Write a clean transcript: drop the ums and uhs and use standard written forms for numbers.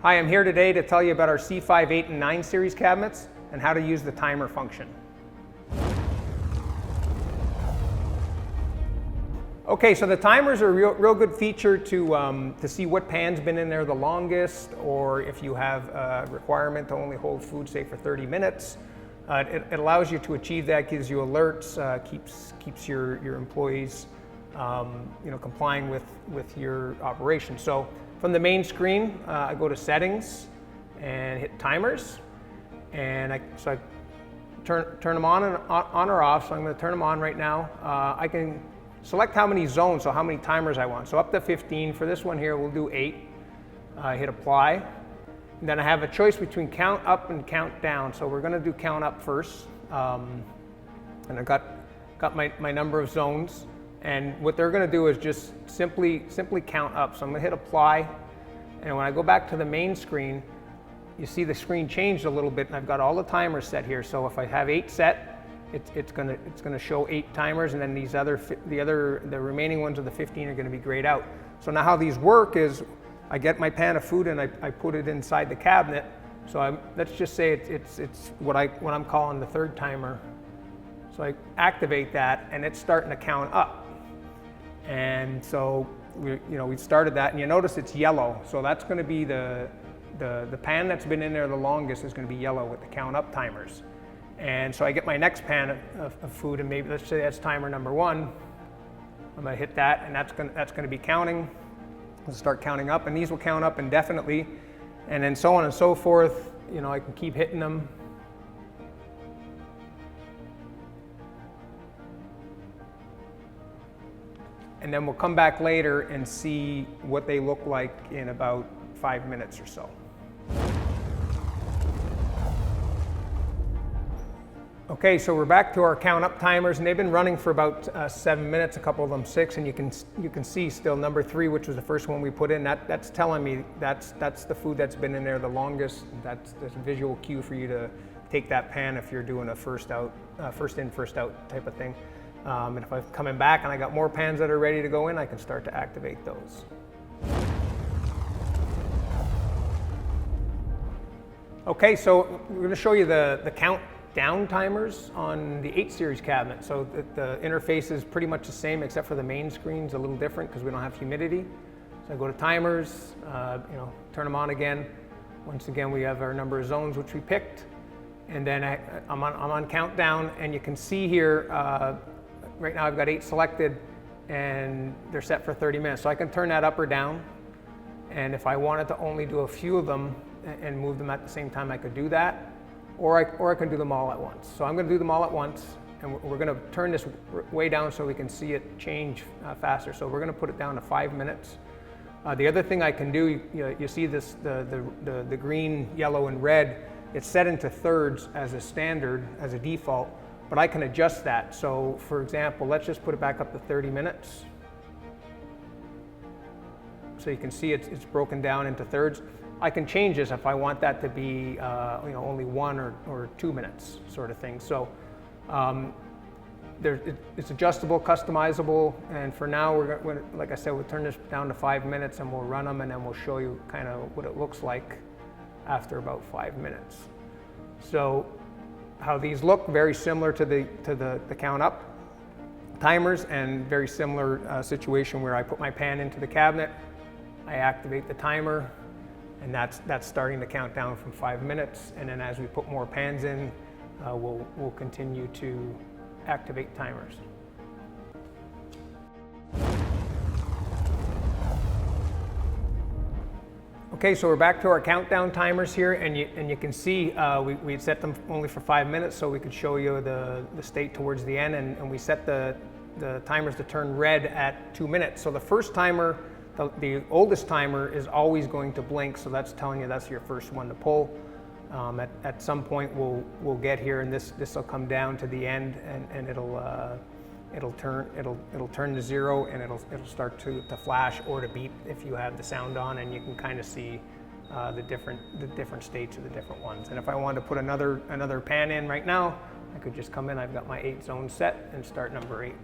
Hi, I'm here today to tell you about our C5, 8, and 9 series cabinets and how to use the timer function. Okay, so the timers are a real good feature to see what pan's been in there the longest, or if you have a requirement to only hold food, say, for 30 minutes. It allows you to achieve that, gives you alerts, keeps your employees complying with your operation. So from the main screen, I go to settings and hit timers, and I turn them on or off. So I'm going to turn them on right now. I can select how many zones, so how many timers I want. So up to 15. For this one here, we'll do 8. Hit apply. And then I have a choice between count up and count down. So we're going to do count up first. And I've got my number of zones. And what they're going to do is just simply count up. So I'm going to hit apply. And when I go back to the main screen, you see the screen changed a little bit, and I've got all the timers set here. So if I have 8 set, it's going to show 8 timers, and then the remaining ones of the 15 are going to be grayed out. So now how these work is I get my pan of food and I put it inside the cabinet. So let's just say it's what I'm calling the third timer. So I activate that, and it's starting to count up. And so we started that, and you notice it's yellow. So that's going to be the pan that's been in there the longest is going to be yellow with the count up timers. And so I get my next pan of food, and maybe let's say that's timer number 1. I'm going to hit that, and that's going to be counting. Let's start counting up, and these will count up indefinitely, and then so on and so forth. I can keep hitting them. And then we'll come back later and see what they look like in about 5 minutes or so. Okay, so we're back to our count up timers, and they've been running for about 7 minutes, a couple of them 6, and you can see still number 3, which was the first one we put in. That's telling me that's the food that's been in there the longest. That's a visual cue for you to take that pan if you're doing a first in, first out type of thing. And if I'm coming back and I got more pans that are ready to go in, I can start to activate those. Okay, so we're going to show you the count down timers on the 8 series cabinet. So the interface is pretty much the same, except for the main screen's a little different because we don't have humidity. So I go to timers, turn them on again. Once again, we have our number of zones which we picked, and then I'm on countdown, and you can see here. Right now I've got 8 selected, and they're set for 30 minutes. So I can turn that up or down, and if I wanted to only do a few of them and move them at the same time, I could do that. Or I can do them all at once. So I'm going to do them all at once, and we're going to turn this way down so we can see it change faster. So we're going to put it down to 5 minutes. The other thing I can do, you see this the green, yellow, and red. It's set into thirds as a standard, as a default, but I can adjust that. So for example, let's just put it back up to 30 minutes. So you can see it's broken down into thirds. I can change this if I want that to be only 1 or 2 minutes sort of thing. So it's adjustable, customizable, and for now, like I said, we'll turn this down to 5 minutes, and we'll run them, and then we'll show you kind of what it looks like after about 5 minutes. So how these look, very similar to the count up timers, and very similar situation where I put my pan into the cabinet, I activate the timer, and that's starting to count down from 5 minutes. And then as we put more pans in, we'll continue to activate timers. Okay, so we're back to our countdown timers here, and you can see we set them only for 5 minutes, so we could show you the state towards the end, and we set the timers to turn red at 2 minutes. So the first timer, the oldest timer, is always going to blink, so that's telling you that's your first one to pull. At some point we'll get here, and this will come down to the end, and it'll turn to 0, and it'll start to flash or to beep if you have the sound on, and you can kind of see the different states of the different ones. And if I wanted to put another pan in right now, I could just come in. I've got my 8 zones set and start number 8.